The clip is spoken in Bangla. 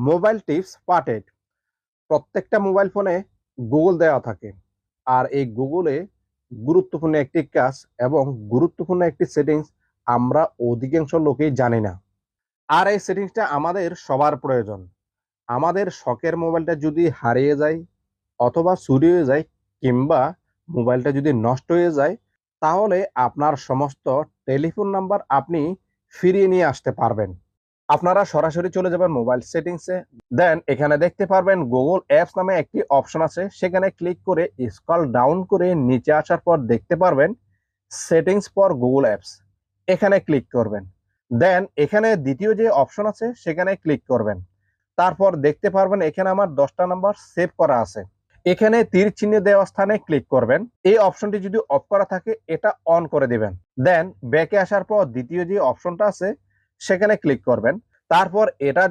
Mobile tips part 8। প্রত্যেকটা মোবাইল ফোনে গুগল দেওয়া থাকে, আর এই গুগলে গুরুত্বপূর্ণ একটি কাজ এবং গুরুত্বপূর্ণ একটি সেটিংস আমরা অধিকাংশ লোকেই জানি না। আর এই সেটিংসটা আমাদের সবার প্রয়োজন। আমাদের শখের মোবাইলটা যদি হারিয়ে যায় অথবা চুরি হয়ে যায়, কিংবা মোবাইলটা যদি নষ্ট হয়ে যায়, তাহলে আপনার সমস্ত টেলিফোন নাম্বার আপনি ফিরিয়ে নিয়ে আসতে পারবেন। আপনারা সরাসরি চলে যাবেন মোবাইল সেটিংসে, দেন এখানে দেখতে পারবেন গুগল অ্যাপস নামে একটি অপশন আছে, সেখানে ক্লিক করে স্ক্রল ডাউন করে নিচে আসার পর দেখতে পারবেন সেটিংস ফর গুগল অ্যাপস, এখানে ক্লিক করবেন। দেন এখানে দ্বিতীয় যে অপশন আছে সেখানে ক্লিক করবেন। তারপর দেখতে পারবেন এখানে আমার 10টা নাম্বার সেভ করা আছে, এখানে তীর চিহ্ন দেওয়া স্থানে ক্লিক করবেন। এই অপশনটি যদি অফ করা থাকে এটা অন করে দিবেন। দেন ব্যাকে আসার পর দ্বিতীয় যে অপশনটা আছে সেখানে ক্লিক করবেন। তারপর এটা